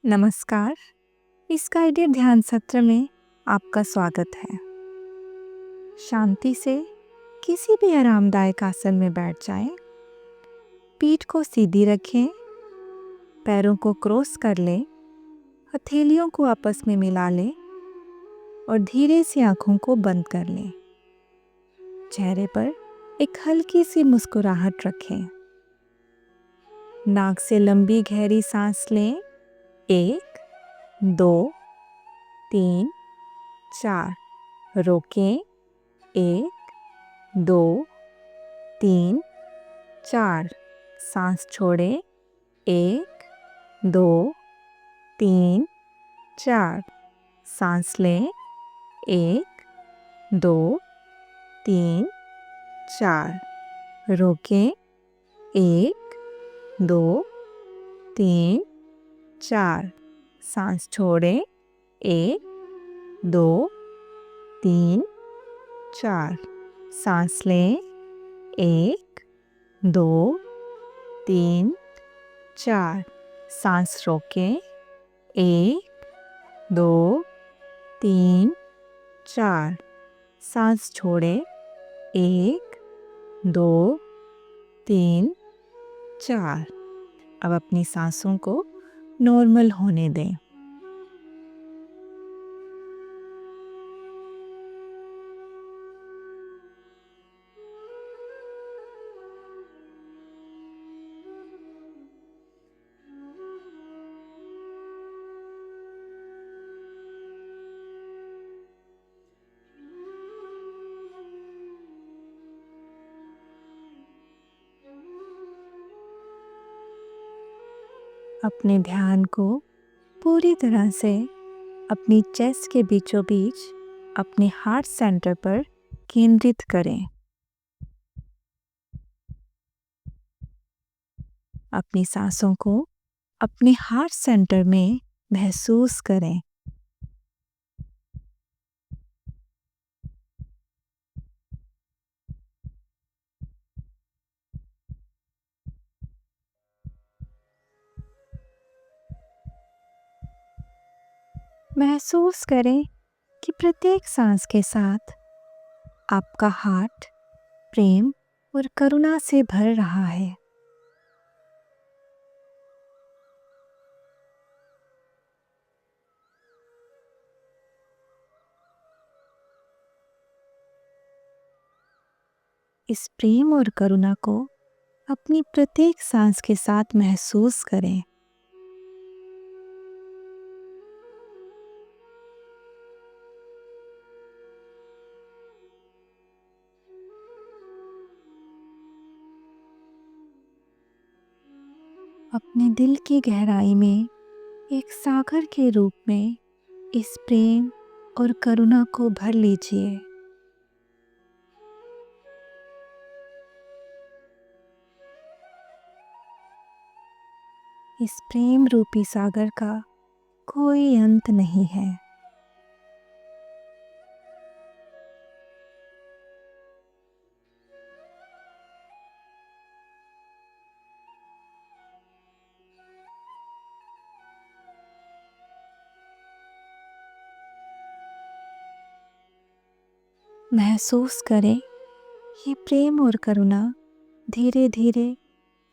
नमस्कार। इस गाइडेड ध्यान सत्र में आपका स्वागत है। शांति से किसी भी आरामदायक आसन में बैठ जाएं। पीठ को सीधी रखें, पैरों को क्रॉस कर लें, हथेलियों को आपस में मिला लें और धीरे से आंखों को बंद कर लें। चेहरे पर एक हल्की सी मुस्कुराहट रखें। नाक से लंबी गहरी सांस लें। 1, 2, 3, 4। रोकें। 1, 2, 3, 4। सांस छोड़ें। 1, 2, 3, 4। सांस लें। 1, 2, 3, 4। रोकें। 1, 2, 3, 4। सांस छोड़ें। 1, 2, 3, 4। सांस लें। 1, 2, 3, 4। सांस रोकें। 1, 2, 3, 4। सांस छोड़ें। 1, 2, 3, 4। अब अपनी सांसों को नॉर्मल होने दें। अपने ध्यान को पूरी तरह से अपनी चेस्ट के बीचों बीच अपने हार्ट सेंटर पर केंद्रित करें। अपनी सांसों को अपने हार्ट सेंटर में महसूस करें। महसूस करें कि प्रत्येक सांस के साथ आपका हार्ट प्रेम और करुणा से भर रहा है। इस प्रेम और करुणा को अपनी प्रत्येक सांस के साथ महसूस करें। अपने दिल की गहराई में एक सागर के रूप में इस प्रेम और करुणा को भर लीजिए। इस प्रेम रूपी सागर का कोई अंत नहीं है। महसूस करें ये प्रेम और करुणा धीरे धीरे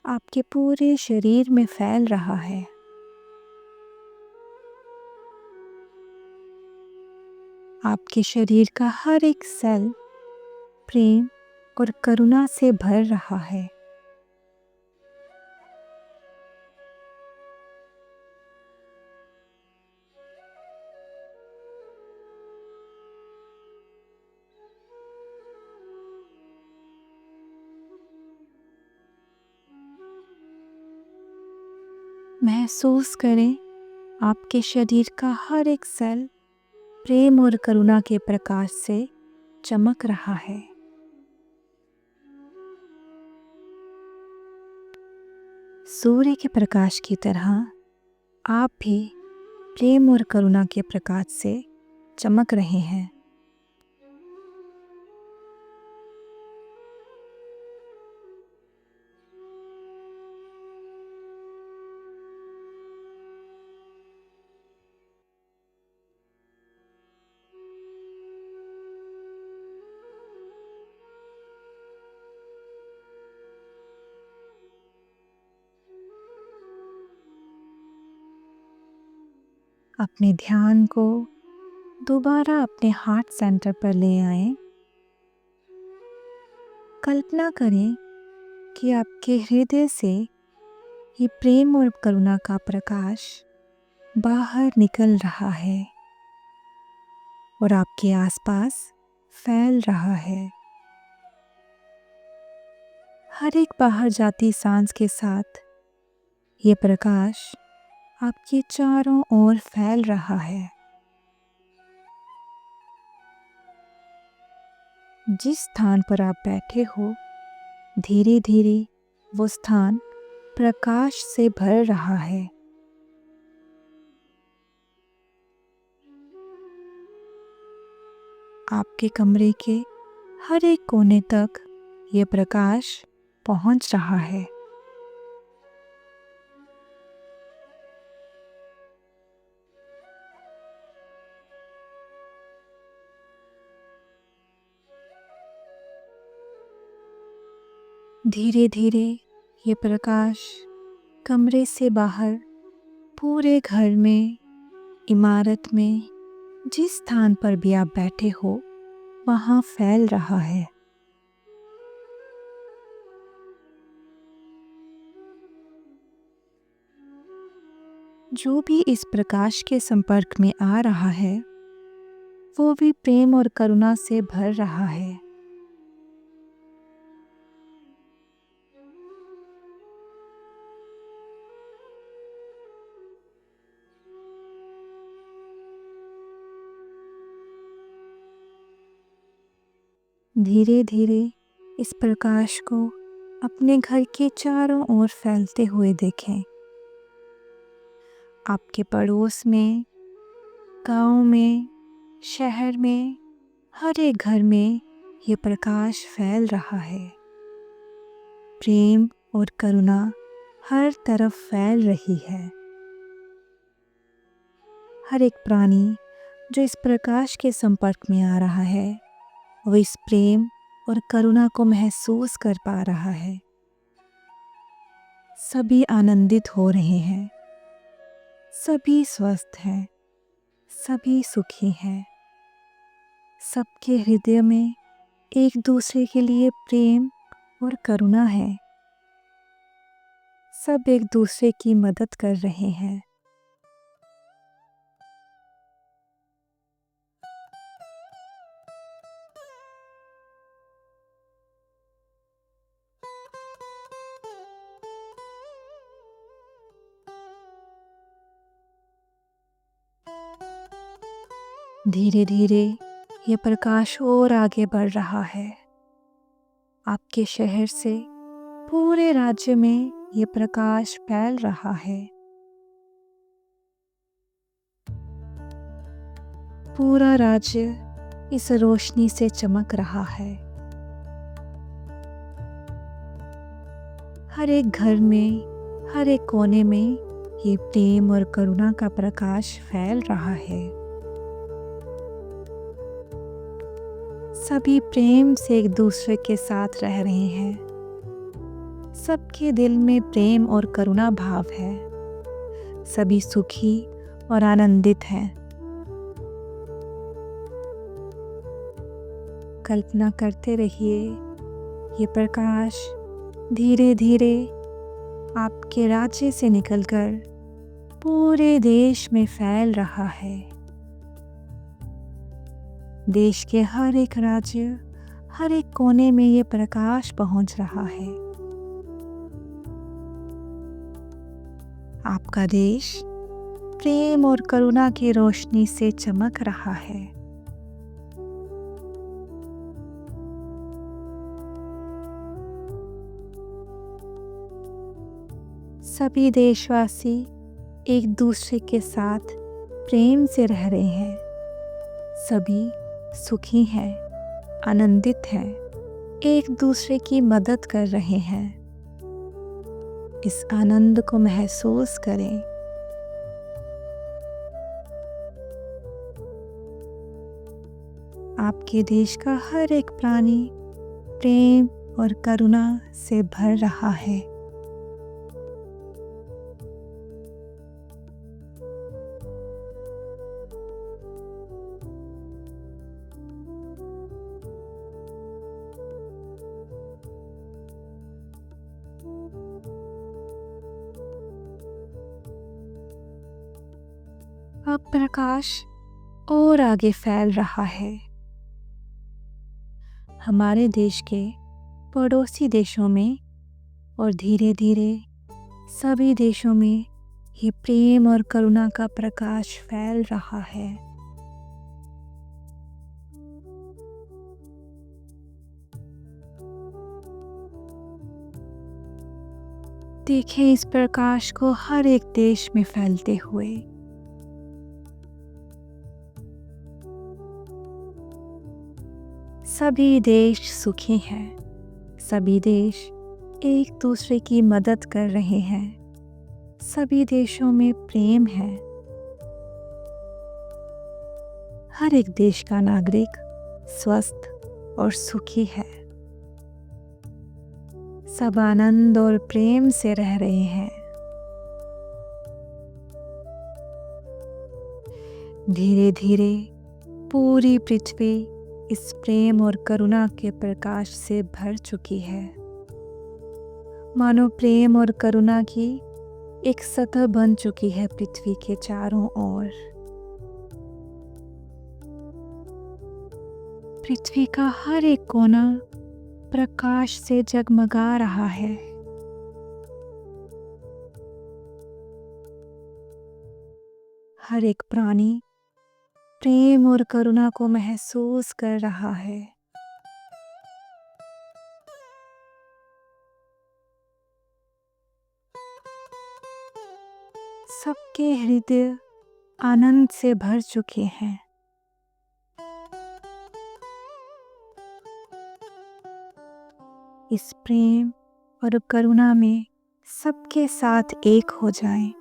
आपके पूरे शरीर में फैल रहा है। आपके शरीर का हर एक सेल प्रेम और करुणा से भर रहा है। महसूस करें आपके शरीर का हर एक सेल प्रेम और करुणा के प्रकाश से चमक रहा है। सूर्य के प्रकाश की तरह आप भी प्रेम और करुणा के प्रकाश से चमक रहे हैं। अपने ध्यान को दोबारा अपने हार्ट सेंटर पर ले आएं। कल्पना करें कि आपके हृदय से ये प्रेम और करुणा का प्रकाश बाहर निकल रहा है और आपके आसपास फैल रहा है। हर एक बाहर जाती सांस के साथ ये प्रकाश आपके चारों ओर फैल रहा है। जिस स्थान पर आप बैठे हो, धीरे धीरे वो स्थान प्रकाश से भर रहा है। आपके कमरे के हर एक कोने तक ये प्रकाश पहुंच रहा है। धीरे धीरे ये प्रकाश कमरे से बाहर पूरे घर में, इमारत में, जिस स्थान पर भी आप बैठे हो वहां फैल रहा है। जो भी इस प्रकाश के संपर्क में आ रहा है वो भी प्रेम और करुणा से भर रहा है। धीरे धीरे इस प्रकाश को अपने घर के चारों ओर फैलते हुए देखें। आपके पड़ोस में, गांव में, शहर में, हर एक घर में ये प्रकाश फैल रहा है। प्रेम और करुणा हर तरफ फैल रही है। हर एक प्राणी जो इस प्रकाश के संपर्क में आ रहा है वो इस प्रेम और करुणा को महसूस कर पा रहा है। सभी आनंदित हो रहे हैं, सभी स्वस्थ हैं, सभी सुखी हैं। सबके हृदय में एक दूसरे के लिए प्रेम और करुणा है। सब एक दूसरे की मदद कर रहे हैं। धीरे धीरे ये प्रकाश और आगे बढ़ रहा है। आपके शहर से पूरे राज्य में ये प्रकाश फैल रहा है। पूरा राज्य इस रोशनी से चमक रहा है। हर एक घर में, हर एक कोने में ये प्रेम और करुणा का प्रकाश फैल रहा है। सभी प्रेम से एक दूसरे के साथ रह रहे हैं। सबके दिल में प्रेम और करुणा भाव है। सभी सुखी और आनंदित हैं। कल्पना करते रहिए, ये प्रकाश धीरे धीरे आपके राज्य से निकलकर पूरे देश में फैल रहा है। देश के हर एक राज्य, हर एक कोने में ये प्रकाश पहुंच रहा है। आपका देश प्रेम और करुणा की रोशनी से चमक रहा है। सभी देशवासी एक दूसरे के साथ प्रेम से रह रहे हैं। सभी सुखी हैं, आनंदित हैं, एक दूसरे की मदद कर रहे हैं। इस आनंद को महसूस करें। आपके देश का हर एक प्राणी प्रेम और करुणा से भर रहा है। अब प्रकाश और आगे फैल रहा है। हमारे देश के पड़ोसी देशों में और धीरे धीरे सभी देशों में ये प्रेम और करुणा का प्रकाश फैल रहा है। देखें इस प्रकाश को हर एक देश में फैलते हुए। सभी देश सुखी हैं, सभी देश एक दूसरे की मदद कर रहे हैं, सभी देशों में प्रेम है। हर एक देश का नागरिक स्वस्थ और सुखी है। सब आनंद और प्रेम से रह रहे हैं। धीरे धीरे पूरी पृथ्वी इस प्रेम और करुणा के प्रकाश से भर चुकी है। मानो प्रेम और करुणा की एक सतह बन चुकी है पृथ्वी के चारों ओर। पृथ्वी का हर एक कोना प्रकाश से जगमगा रहा है। हर एक प्राणी प्रेम और करुणा को महसूस कर रहा है। सबके हृदय आनंद से भर चुके हैं। इस प्रेम और करुणा में सबके साथ एक हो जाएं।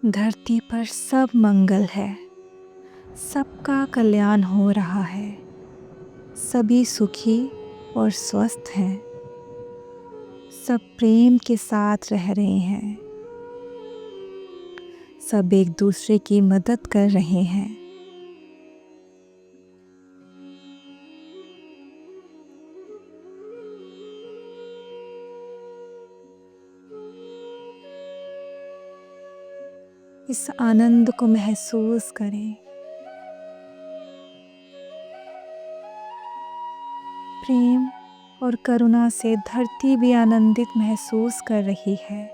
धरती पर सब मंगल है, सबका कल्याण हो रहा है, सभी सुखी और स्वस्थ हैं, सब प्रेम के साथ रह रहे हैं, सब एक दूसरे की मदद कर रहे हैं। इस आनंद को महसूस करें। प्रेम और करुणा से धरती भी आनंदित महसूस कर रही है।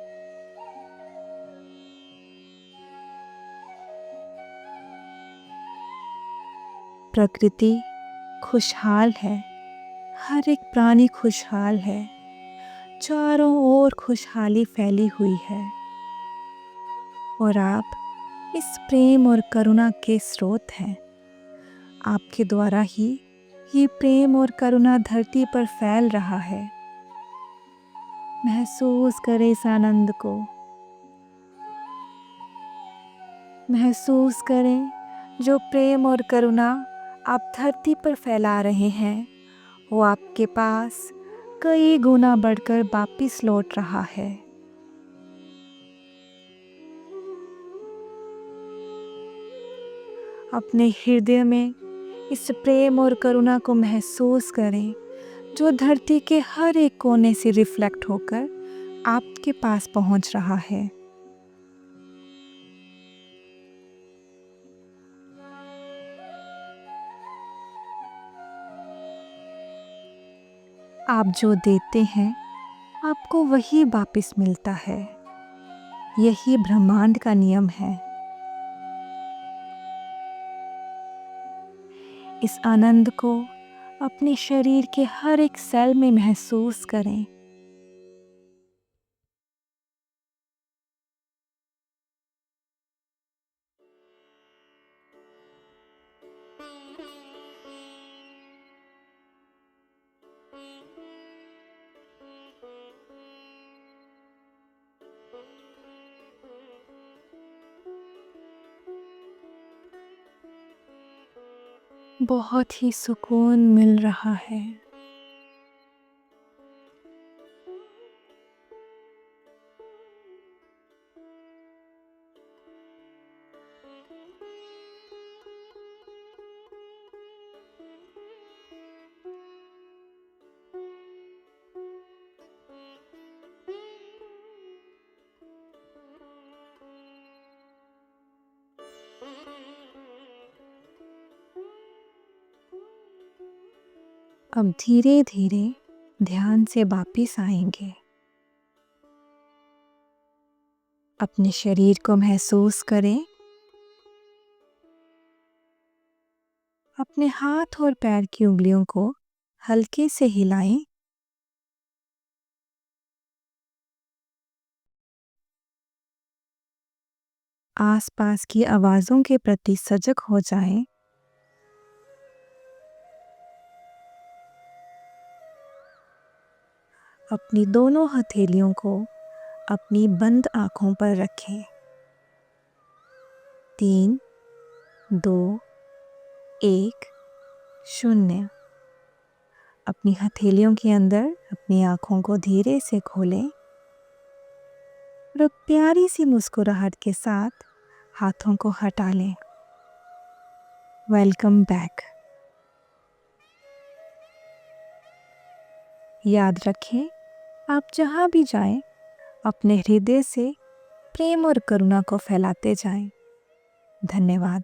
प्रकृति खुशहाल है, हर एक प्राणी खुशहाल है, चारों ओर खुशहाली फैली हुई है और आप इस प्रेम और करुणा के स्रोत हैं। आपके द्वारा ही ये प्रेम और करुणा धरती पर फैल रहा है। महसूस करें इस आनंद को। महसूस करें जो प्रेम और करुणा आप धरती पर फैला रहे हैं वो आपके पास कई गुना बढ़कर वापिस लौट रहा है। अपने हृदय में इस प्रेम और करुणा को महसूस करें जो धरती के हर एक कोने से रिफ्लेक्ट होकर आपके पास पहुंच रहा है। आप जो देते हैं आपको वही वापस मिलता है। यही ब्रह्मांड का नियम है। इस आनंद को अपने शरीर के हर एक सेल में महसूस करें। बहुत ही सुकून मिल रहा है। अब धीरे धीरे ध्यान से वापिस आएंगे। अपने शरीर को महसूस करें। अपने हाथ और पैर की उंगलियों को हल्के से हिलाएं। आसपास की आवाज़ों के प्रति सजग हो जाएं। अपनी दोनों हथेलियों को अपनी बंद आँखों पर रखें। 3, 2, 1, 0। अपनी हथेलियों के अंदर अपनी आँखों को धीरे से खोलें और प्यारी सी मुस्कुराहट के साथ हाथों को हटा लें। Welcome back. याद रखें, आप जहाँ भी जाएं, अपने हृदय से प्रेम और करुणा को फैलाते जाएं। धन्यवाद।